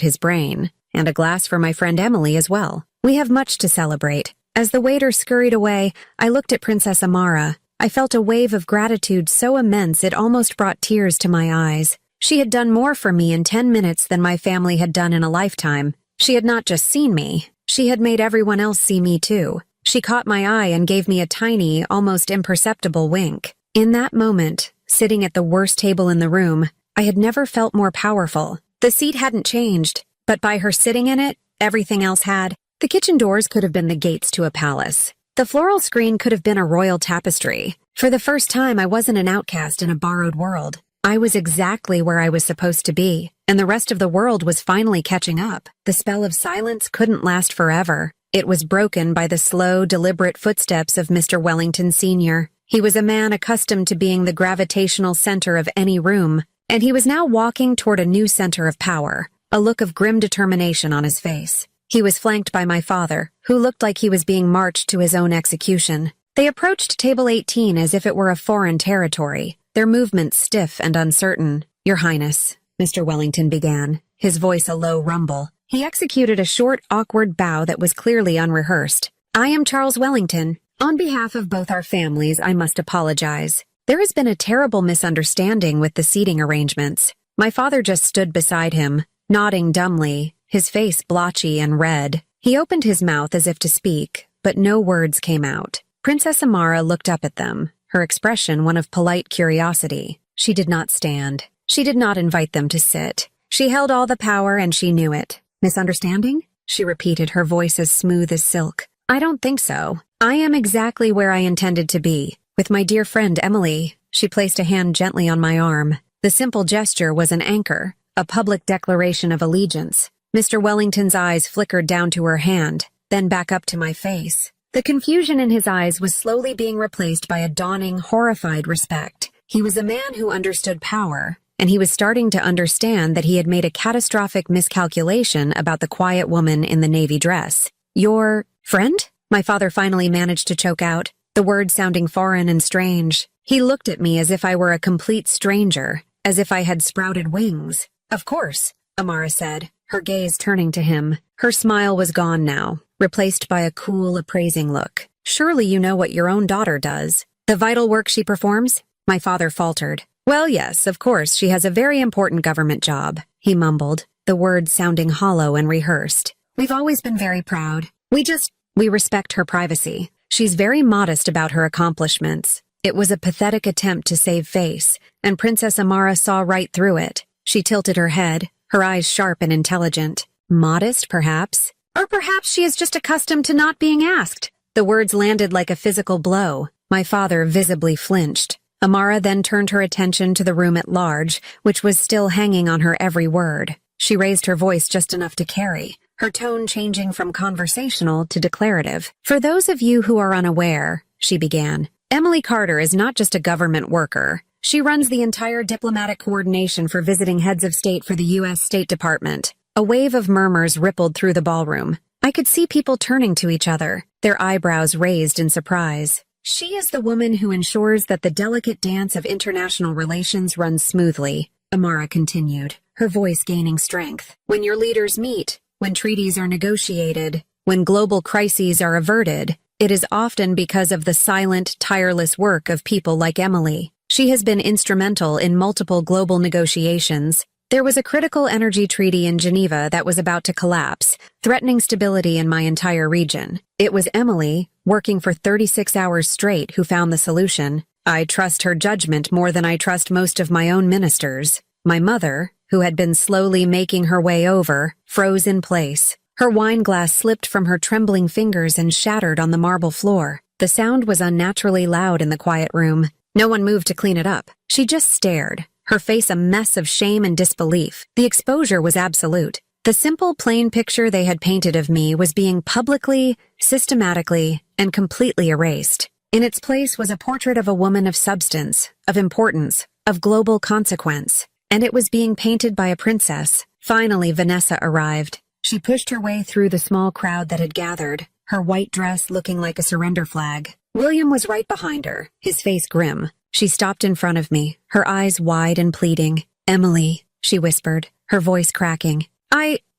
his brain. "And a glass for my friend Emily as well. We have much to celebrate." As the waiter scurried away, I looked at Princess Amara. I felt a wave of gratitude so immense it almost brought tears to my eyes. She had done more for me in 10 minutes than my family had done in a lifetime. She had not just seen me, she had made everyone else see me too. She caught my eye and gave me a tiny, almost imperceptible wink. In that moment, sitting at the worst table in the room, I had never felt more powerful. The seat hadn't changed, but by her sitting in it, everything else had. The kitchen doors could have been the gates to a palace. The floral screen could have been a royal tapestry. For the first time, I wasn't an outcast in a borrowed world. I was exactly where I was supposed to be, and the rest of the world was finally catching up. The spell of silence couldn't last forever. It was broken by the slow, deliberate footsteps of Mr. Wellington Sr. He was a man accustomed to being the gravitational center of any room, and he was now walking toward a new center of power, a look of grim determination on his face. He was flanked by my father, who looked like he was being marched to his own execution. They approached table 18 as if it were a foreign territory, their movements stiff and uncertain. "Your Highness," Mr. Wellington began, his voice a low rumble. He executed a short, awkward bow that was clearly unrehearsed. "I am Charles Wellington. On behalf of both our families, I must apologize. There has been a terrible misunderstanding with the seating arrangements." My father just stood beside him, nodding dumbly, his face blotchy and red. He opened his mouth as if to speak, but no words came out. Princess Amara looked up at them, her expression one of polite curiosity. She did not stand. She did not invite them to sit. She held all the power and she knew it. Misunderstanding? She repeated, her voice as smooth as silk. I don't think so. I am exactly where I intended to be. With my dear friend Emily. She placed a hand gently on my arm. The simple gesture was an anchor, a public declaration of allegiance. Mr. Wellington's eyes flickered down to her hand, then back up to my face. The confusion in his eyes was slowly being replaced by a dawning, horrified respect. He was a man who understood power, and he was starting to understand that he had made a catastrophic miscalculation about the quiet woman in the navy dress. Your friend? My father finally managed to choke out, the words sounding foreign and strange. He looked at me as if I were a complete stranger, as if I had sprouted wings. Of course, Amara said, her gaze turning to him. Her smile was gone now, replaced by a cool, appraising look. Surely you know what your own daughter does. The vital work she performs? My father faltered. Well, yes, of course, she has a very important government job, he mumbled, the words sounding hollow and rehearsed. We've always been very proud. We respect her privacy. She's very modest about her accomplishments. It was a pathetic attempt to save face, and Princess Amara saw right through it. She tilted her head, her eyes sharp and intelligent. Modest, perhaps? Or perhaps she is just accustomed to not being asked. The words landed like a physical blow. My father visibly flinched. Amara then turned her attention to the room at large, which was still hanging on her every word. She raised her voice just enough to carry, her tone changing from conversational to declarative. For those of you who are unaware, she began, Emily Carter is not just a government worker. She runs the entire diplomatic coordination for visiting heads of state for the U.S. State Department. A wave of murmurs rippled through the ballroom. I could see people turning to each other, their eyebrows raised in surprise. She is the woman who ensures that the delicate dance of international relations runs smoothly, Amara continued, her voice gaining strength. When your leaders meet, when treaties are negotiated, when global crises are averted, it is often because of the silent, tireless work of people like Emily. She has been instrumental in multiple global negotiations. There was a critical energy treaty in Geneva that was about to collapse, threatening stability in my entire region. It was Emily, working for 36 hours straight, who found the solution. I trust her judgment more than I trust most of my own ministers. My mother, who had been slowly making her way over, froze in place. Her wine glass slipped from her trembling fingers and shattered on the marble floor. The sound was unnaturally loud in the quiet room. No one moved to clean it up. She just stared, her face a mess of shame and disbelief. The exposure was absolute. The simple, plain picture they had painted of me was being publicly, systematically, and completely erased. In its place was a portrait of a woman of substance, of importance, of global consequence. And it was being painted by a princess. Finally, Vanessa arrived. She pushed her way through the small crowd that had gathered, her white dress looking like a surrender flag. William was right behind her, his face grim. She stopped in front of me, her eyes wide and pleading. Emily, she whispered, her voice cracking.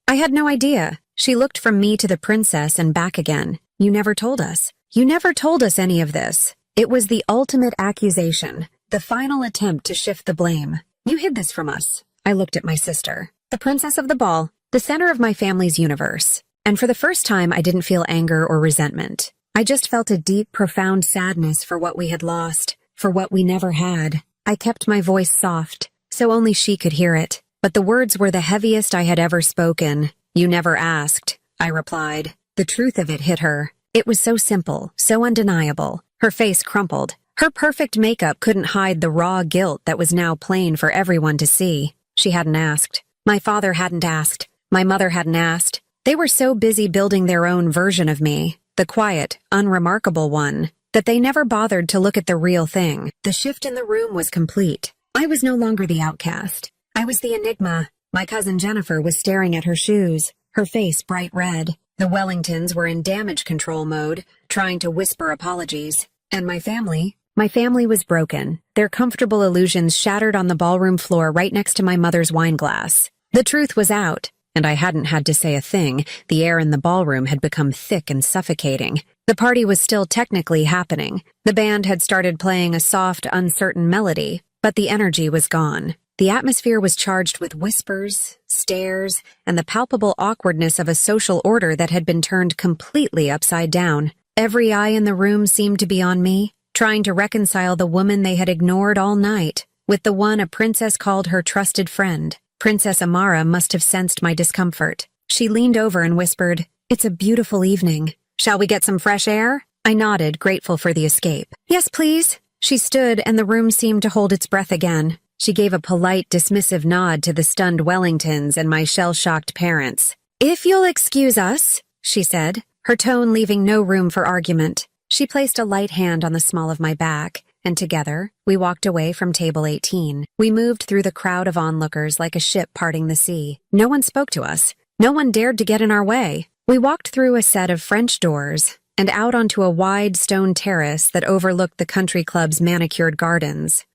I had no idea. She looked from me to the princess and back again. You never told us. You never told us any of this. It was the ultimate accusation, the final attempt to shift the blame. You hid this from us. I looked at my sister, the princess of the ball, the center of my family's universe. And for the first time, I didn't feel anger or resentment. I just felt a deep, profound sadness for what we had lost, for what we never had. I kept my voice soft, so only she could hear it. But the words were the heaviest I had ever spoken. You never asked, I replied. The truth of it hit her. It was so simple, so undeniable. Her face crumpled. Her perfect makeup couldn't hide the raw guilt that was now plain for everyone to see. She hadn't asked. My father hadn't asked. My mother hadn't asked. They were so busy building their own version of me, the quiet, unremarkable one, that they never bothered to look at the real thing. The shift in the room was complete. I was no longer the outcast. I was the enigma. My cousin Jennifer was staring at her shoes, her face bright red. The Wellingtons were in damage control mode, trying to whisper apologies. And my family was broken, their comfortable illusions shattered on the ballroom floor right next to my mother's wine glass. The truth was out, and I hadn't had to say a thing. The air in the ballroom had become thick and suffocating. The party was still technically happening. The band had started playing a soft, uncertain melody, but the energy was gone. The atmosphere was charged with whispers, stares, and the palpable awkwardness of a social order that had been turned completely upside down. Every eye in the room seemed to be on me, trying to reconcile the woman they had ignored all night with the one a princess called her trusted friend. Princess Amara must have sensed my discomfort. She leaned over and whispered, "It's a beautiful evening. Shall we get some fresh air?" I nodded, grateful for the escape. "Yes, please." She stood, and the room seemed to hold its breath again. She gave a polite, dismissive nod to the stunned Wellingtons and my shell-shocked parents. "If you'll excuse us," she said, her tone leaving no room for argument. She placed a light hand on the small of my back, and together, we walked away from table 18. We moved through the crowd of onlookers like a ship parting the sea. No one spoke to us. No one dared to get in our way. We walked through a set of French doors and out onto a wide stone terrace that overlooked the country club's manicured gardens.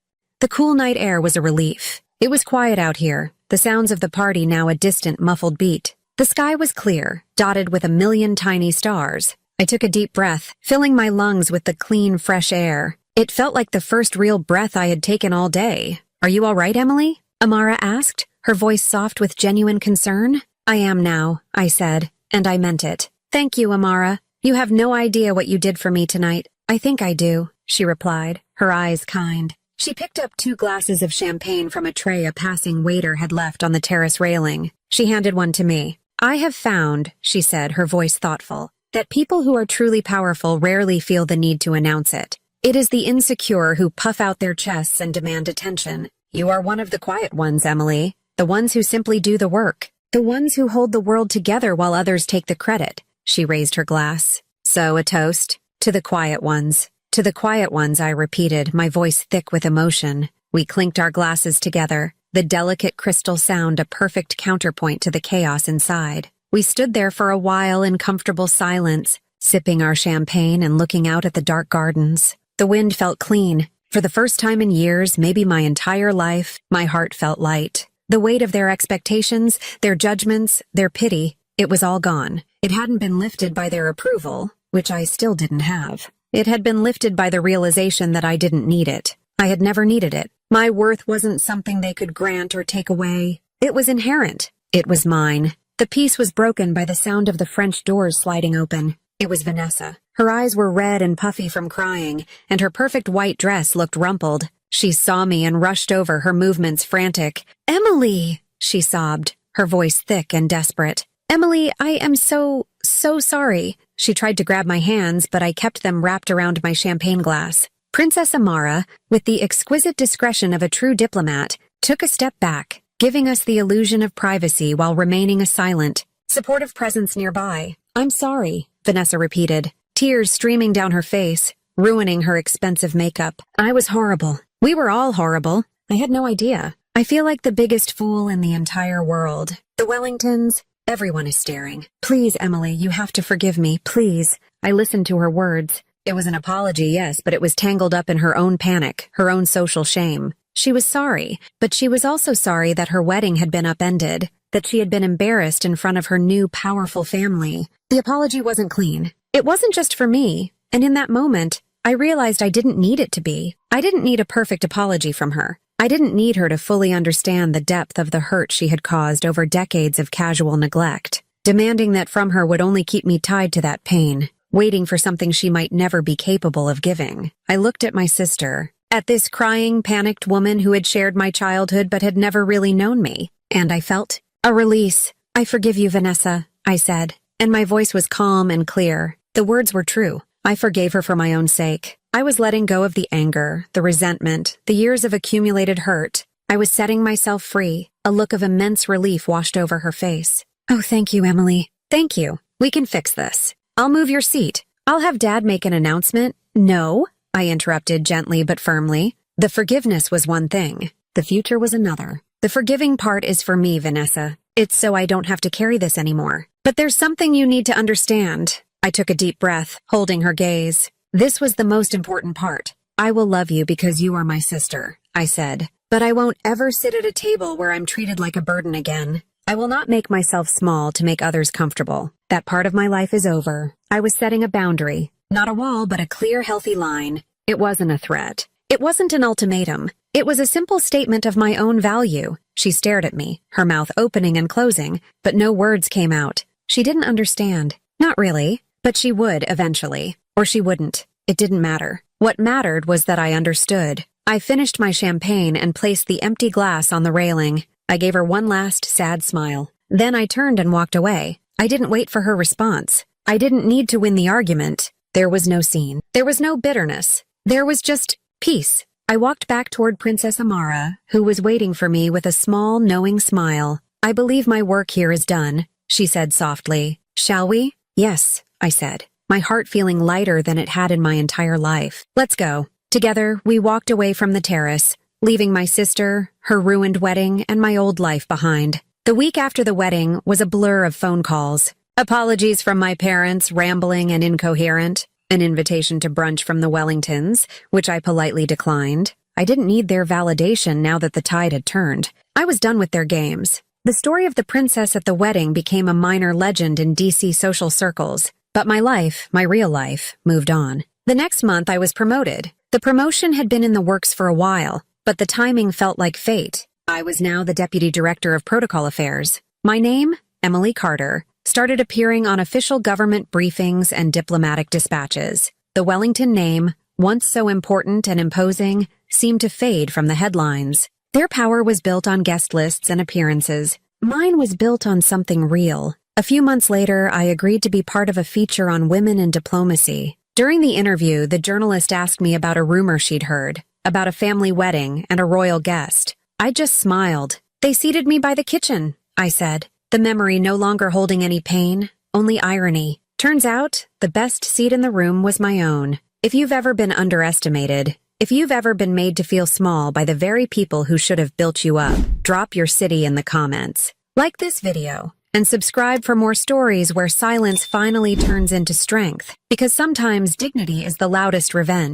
The cool night air was a relief. It was quiet out here, the sounds of the party now a distant, muffled beat. The sky was clear, dotted with a million tiny stars. I took a deep breath, filling my lungs with the clean, fresh air. It felt like the first real breath I had taken all day. "Are you all right, Emily?" Amara asked, her voice soft with genuine concern. "I am now," I said, and I meant it. "Thank you, Amara. You have no idea what you did for me tonight." "I think I do," she replied, her eyes kind. She picked up 2 glasses of champagne from a tray a passing waiter had left on the terrace railing. She handed one to me. "I have found," she said, her voice thoughtful, "that people who are truly powerful rarely feel the need to announce it. It is the insecure who puff out their chests and demand attention. You are one of the quiet ones, Emily. The ones who simply do the work. The ones who hold the world together while others take the credit." She raised her glass. "So a toast? To the quiet ones." "To the quiet ones," I repeated, my voice thick with emotion. We clinked our glasses together, the delicate crystal sound a perfect counterpoint to the chaos inside. We stood there for a while in comfortable silence, sipping our champagne and looking out at the dark gardens. The wind felt clean. For the first time in years, maybe my entire life, my heart felt light. The weight of their expectations, their judgments, their pity, it was all gone. It hadn't been lifted by their approval, which I still didn't have. It had been lifted by the realization that I didn't need it. I had never needed it. My worth wasn't something they could grant or take away. It was inherent. It was mine. The peace was broken by the sound of the French doors sliding open. It was Vanessa. Her eyes were red and puffy from crying, and her perfect white dress looked rumpled. She saw me and rushed over, her movements frantic. "Emily!" she sobbed, her voice thick and desperate. "Emily, I am so sorry." She tried to grab my hands, but I kept them wrapped around my champagne glass. Princess Amara, with the exquisite discretion of a true diplomat, took a step back, giving us the illusion of privacy while remaining a silent, supportive presence nearby. "I'm sorry," Vanessa repeated, tears streaming down her face, ruining her expensive makeup. "I was horrible. We were all horrible. I had no idea. I feel like the biggest fool in the entire world. The Wellingtons, everyone is staring. Please, Emily, you have to forgive me, please." I listened to her words. It was an apology, yes, but it was tangled up in her own panic, her own social shame. She was sorry, but she was also sorry that her wedding had been upended, that she had been embarrassed in front of her new, powerful family. The apology wasn't clean. It wasn't just for me, and in that moment, I realized I didn't need it to be. I didn't need a perfect apology from her. I didn't need her to fully understand the depth of the hurt she had caused over decades of casual neglect. Demanding that from her would only keep me tied to that pain, waiting for something she might never be capable of giving. I looked at my sister, at this crying, panicked woman who had shared my childhood but had never really known me, and I felt a release. "I forgive you, Vanessa," I said, and my voice was calm and clear. The words were true. I forgave her for my own sake. I was letting go of the anger, the resentment, the years of accumulated hurt. I was setting myself free. A look of immense relief washed over her face. "Oh, thank you, Emily. Thank you. We can fix this. I'll move your seat. I'll have Dad make an announcement." "No," I interrupted gently but firmly. The forgiveness was one thing. The future was another. The forgiving part is for me, Vanessa. It's so I don't have to carry this anymore. But there's something you need to understand. I took a deep breath, holding her gaze. This was the most important part. "I will love you because you are my sister," I said. "But I won't ever sit at a table where I'm treated like a burden again. I will not make myself small to make others comfortable. That part of my life is over." I was setting a boundary. Not a wall, but a clear, healthy line. It wasn't a threat. It wasn't an ultimatum. It was a simple statement of my own value. She stared at me, her mouth opening and closing, but no words came out. She didn't understand. Not really, but she would eventually. Or she wouldn't. It didn't matter. What mattered was that I understood. I finished my champagne and placed the empty glass on the railing. I gave her one last sad smile. Then I turned and walked away. I didn't wait for her response. I didn't need to win the argument. There was no scene. There was no bitterness. There was just peace. I walked back toward Princess Amara, who was waiting for me with a small, knowing smile. "I believe my work here is done," she said softly. "Shall we?" "Yes," I said, my heart feeling lighter than it had in my entire life. "Let's go." Together, we walked away from the terrace, leaving my sister, her ruined wedding, and my old life behind. The week after the wedding was a blur of phone calls. Apologies from my parents, rambling and incoherent. An invitation to brunch from the Wellingtons, which I politely declined. I didn't need their validation now that the tide had turned. I was done with their games. The story of the princess at the wedding became a minor legend in DC social circles. But my life, my real life, moved on. The next month I was promoted. The promotion had been in the works for a while, but the timing felt like fate. I was now the Deputy Director of Protocol Affairs. My name, Emily Carter, started appearing on official government briefings and diplomatic dispatches. The Wellington name, once so important and imposing, seemed to fade from the headlines. Their power was built on guest lists and appearances. Mine was built on something real. A few months later, I agreed to be part of a feature on women in diplomacy. During the interview, the journalist asked me about a rumor she'd heard, about a family wedding and a royal guest. I just smiled. "They seated me by the kitchen," I said, the memory no longer holding any pain, only irony. Turns out, the best seat in the room was my own. If you've ever been underestimated, if you've ever been made to feel small by the very people who should have built you up, drop your city in the comments. Like this video, and subscribe for more stories where silence finally turns into strength, because sometimes dignity is the loudest revenge.